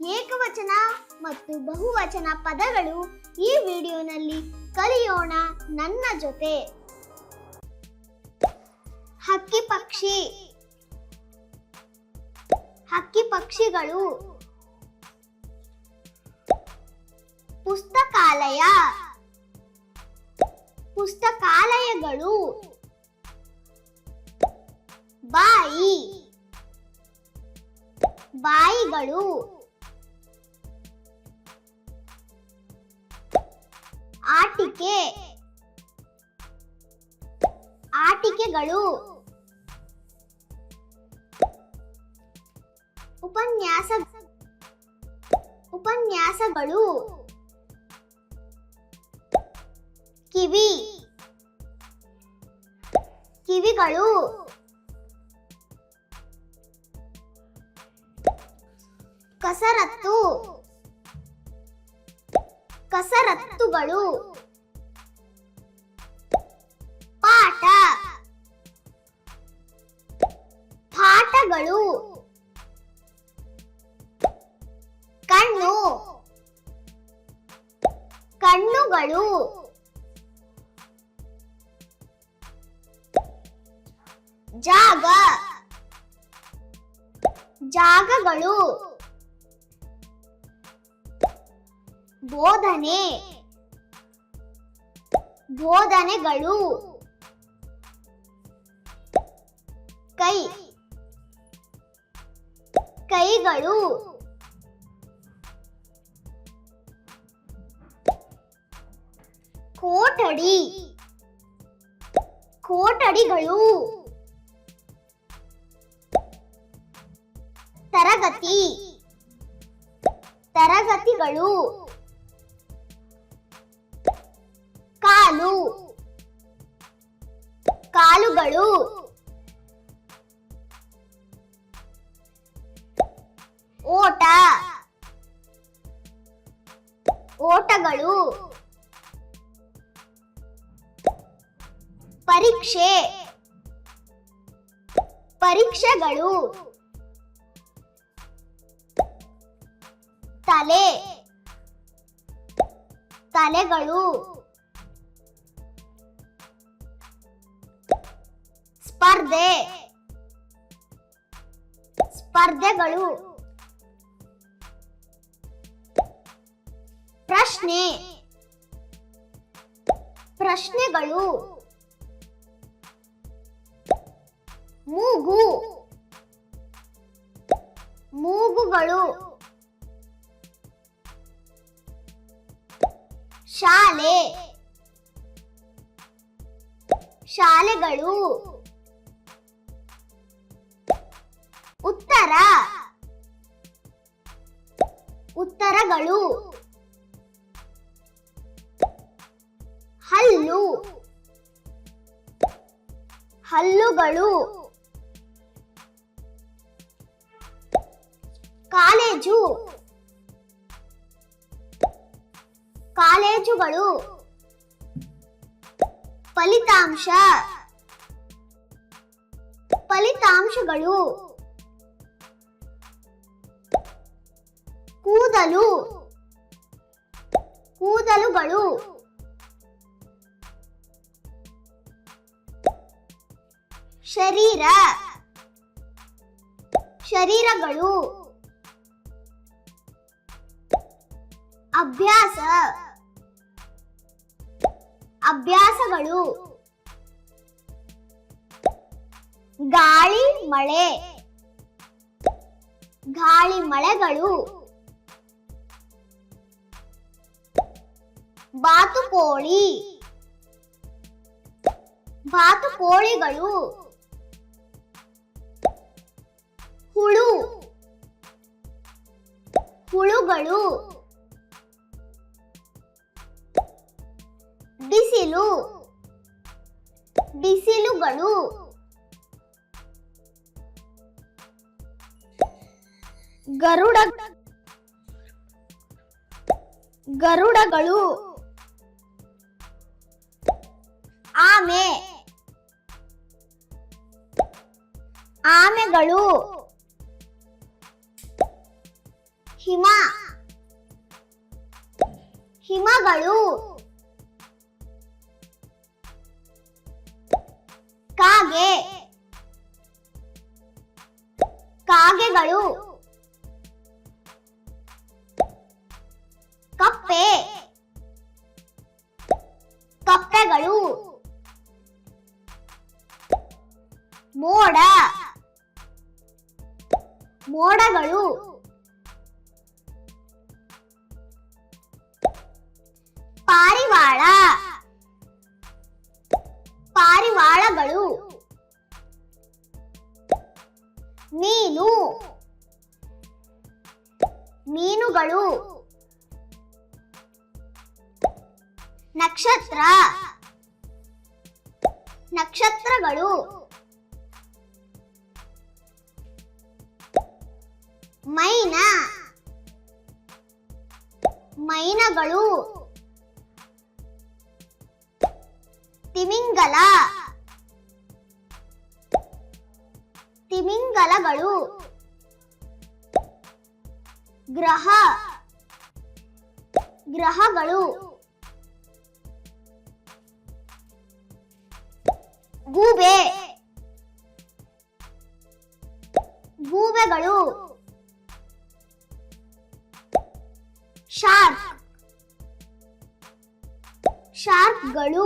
ಏಕವಚನ ಮತ್ತು ಬಹುವಚನ ಪದಗಳು ಈ ವಿಡಿಯೋನಲ್ಲಿ ಕಲಿಯೋಣ ನನ್ನ ಜೊತೆ. ಹಕ್ಕಿ ಪಕ್ಷಿ, ಹಕ್ಕಿ ಪಕ್ಷಿಗಳು. ಪುಸ್ತಕಾಲಯ, ಪುಸ್ತಕಾಲಯಗಳು. ಬಾಯಿ, ಬಾಯಿಗಳು. ಆಟಿಕೆ, ಆಟಿಕೆಗಳು. ಉಪನ್ಯಾಸ, ಉಪನ್ಯಾಸಗಳು. ಕಿವಿ, ಕಿವಿಗಳು. ಕಸರತ್ತು, ಕಸರತ್ತುಗಳು. ಪಾಠ, ಪಾಠಗಳು. ಕಣ್ಣು, ಕಣ್ಣುಗಳು. ಜಾಗ, ಜಾಗಗಳು. ಬೋಧನೆ, ಬೋಧನೆಗಳು. ಕೈ, ಕೈಗಳು. ಕೋಟಡಿ, ಕೋಟಡಿಗಳು. ತರಗತಿ, ತರಗತಿಗಳು. ಕಾಲು, ಕಾಲುಗಳು. ಓಟ, ಓಟಗಳು. ಪರೀಕ್ಷೆ, ಪರೀಕ್ಷೆಗಳು. ತಲೆ, ತಲೆಗಳು. ಸ್ಪರ್ಧೆ, ಸ್ಪರ್ಧೆಗಳು. ಪ್ರಶ್ನೆ, ಪ್ರಶ್ನೆಗಳು. ಮೂಗು, ಮೂಗುಗಳು. ಶಾಲೆ, ಶಾಲೆಗಳು. ಉತ್ತರ, ಉತ್ತರಗಳು. ಹಲ್ಲು, ಹಲ್ಲುಗಳು. ಕಾಲೇಜು, ಕಾಲೇಜುಗಳು. ಫಲಿತಾಂಶ, ಫಲಿತಾಂಶಗಳು. ಕೂದಲು, ಕೂದಲುಗಳು. ಶರೀರ, ಶರೀರಗಳು. ಅಭ್ಯಾಸ, ಅಭ್ಯಾಸಗಳು. ಗಾಳಿ ಮಳೆ, ಗಾಳಿ ಮಳೆಗಳು. ಬಾತುಕೋಳಿ, ಬಾತುಕೋಳಿಗಳು. ಹುಳು, ಹುಳುಗಳು. ಬಿಸಿಲು, ಬಿಸಿಲುಗಳು. ಗರುಡ, ಗರುಡಗಳು. ಆಮೆ, ಆಮೆಗಳು. ಹಿಮ ಹಿಮಗಳು ಕಾಗೆ ಕಾಗೆಗಳು ಕಪ್ಪೆ ಕಪ್ಪೆಗಳು ಮೋಡ ಮೋಡಗಳು ಪಾರಿವಾಳ ಪಾರಿವಾಳಗಳು ಮೀನು ಮೀನುಗಳು ನಕ್ಷತ್ರ ನಕ್ಷತ್ರಗಳು ಮೈನ ಮೈನಗಳು ತಿಮಿಂಗಲ ತಿಮಿಂಗಲಗಳು ಗ್ರಹ ಗ್ರಹಗಳು ಗೂಬೆ ಗೂಬೆಗಳು ಶಾರ್ಕ್ ಶಾರ್ಕ್ಗಳು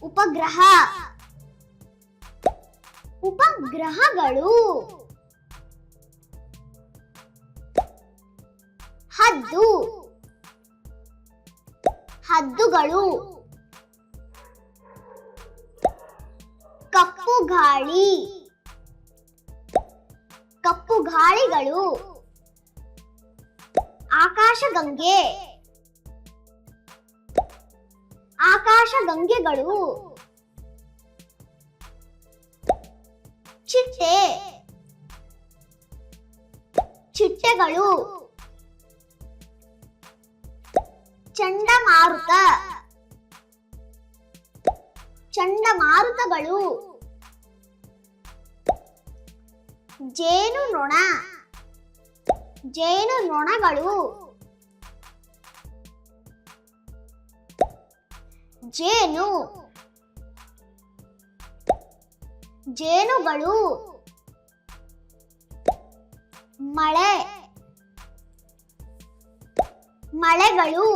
ಉಪಗ್ರಹ ಉಪಗ್ರಹಗಳು ಹದ್ದು ಹದ್ದುಗಳು ಕಪ್ಪು ಗಾಳಿ ಕಪ್ಪು ಗಾಳಿಗಳು ಆಕಾಶಗಂಗೆ ಆಕಾಶಗಂಗೆಗಳು ಚಿಟ್ಟೆ ಚಿಟ್ಟೆಗಳು ಚಂಡಮಾರುತ ಚಂಡಮಾರುತಗಳು ಜೇನುನೊಣ ಜೇನುನೊಣಗಳು ಜೇನು ಜೇನುಗಳು ಮಳೆ ಮಳೆಗಳು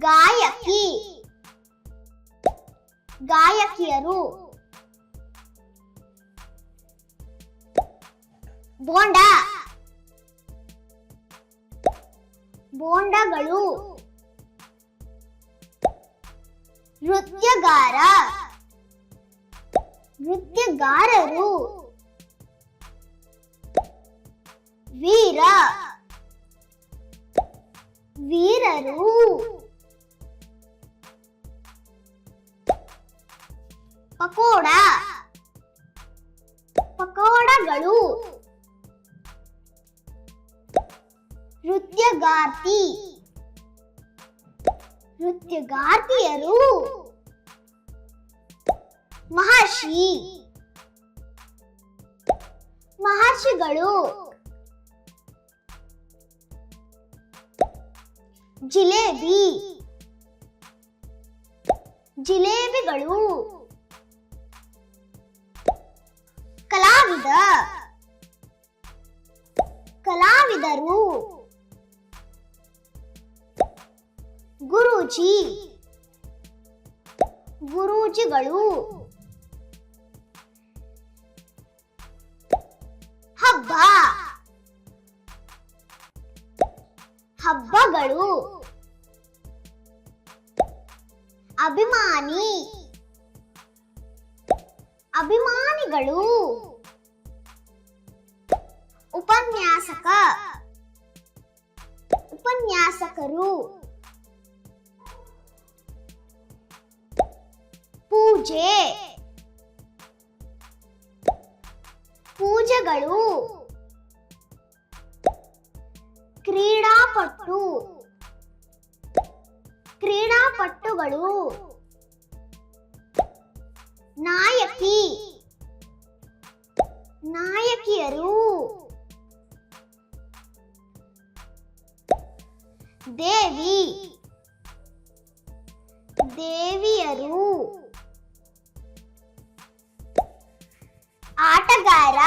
ಗಾಯಕಿ ಗಾಯಕಿಯರು ಬೋಂಡ ಬೋಂಡಗಳು ನೃತ್ಯಗಾರ ನೃತ್ಯಗಾರರು ವೀರ ವೀರರು ಪಕೋಡ ಪಕೋಡಗಳು ನೃತ್ಯಗಾರ್ತಿ ನೃತ್ಯಗಾರ್ತಿಯರು ಮಹರ್ಷಿ ಮಹರ್ಷಿಗಳು ಜಿಲೇಬಿ ಜಿಲೇಬಿಗಳು ಕಲಾವಿದ ಕಲಾವಿದರು ಗುರೂಜಿ ಗುರೂಜಿಗಳು ಹಬ್ಬ ಹಬ್ಬಗಳು ಅಭಿಮಾನಿ ಅಭಿಮಾನಿಗಳು ಉಪನ್ಯಾಸಕ ಉಪನ್ಯಾಸಕರು ಪೂಜೆ ಪೂಜೆಗಳು ಕ್ರೀಡಾಪಟು ಕ್ರೀಡಾಪಟುಗಳು ನಾಯಕಿ ನಾಯಕಿಯರು. ದೇವಿ, ದೇವಿಯರು. ಆಟಗಾರ,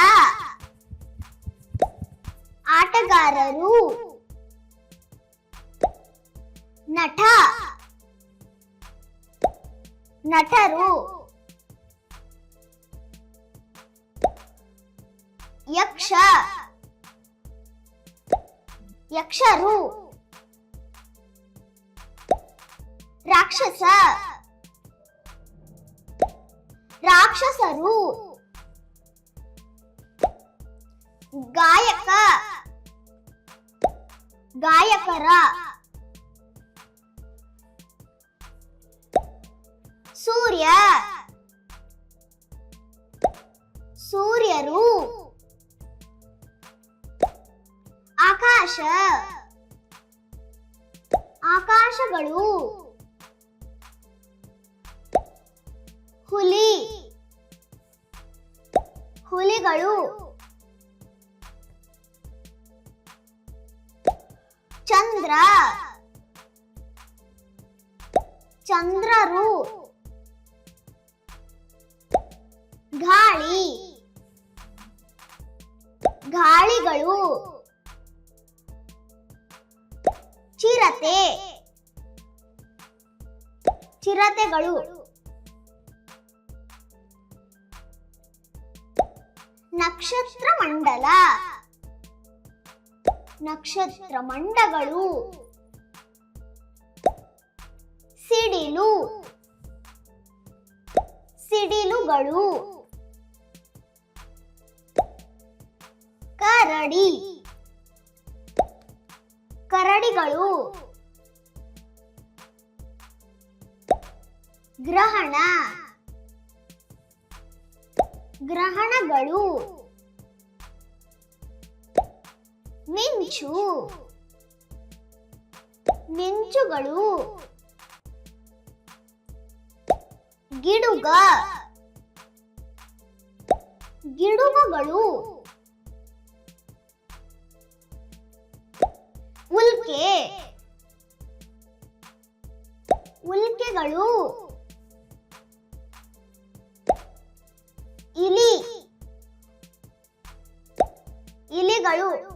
ಆಟಗಾರರು. ನಟ, ನಟರು. ಯಕ್ಷ, ಯಕ್ಷರು. ರಾಕ್ಷಸ, ರಾಕ್ಷಸರು. ಗಾಯಕ, ಗಾಯಕರ. ಸೂರ್ಯ, ಸೂರ್ಯರು. ಆಕಾಶ, ಆಕಾಶಗಳು. ಹುಲಿ, ಹುಲಿಗಳು. ಚಂದ್ರ, ಚಂದ್ರರು. ಗಾಳಿ, ಗಾಳಿಗಳು. ಚಿರತೆ, ಚಿರತೆಗಳು. ನಕ್ಷತ್ರ ಮಂಡಲ, ನಕ್ಷತ್ರ ಮಂಡಗಳು. ಸಿಡಿಲು, ಸಿಡಿಲುಗಳು. ಕರಡಿ, ಕರಡಿಗಳು. ಗ್ರಹಣ, ಗ್ರಹಣಗಳು. ಮಿಂಚು, ಮಿಂಚುಗಳು. ಗಿಡುಗ, ಗಿಡುಗಗಳು. ಉಲ್ಕೆ, ಉಲ್ಕೆಗಳು. ಇಲಿ, ಇಲಿಗಳು.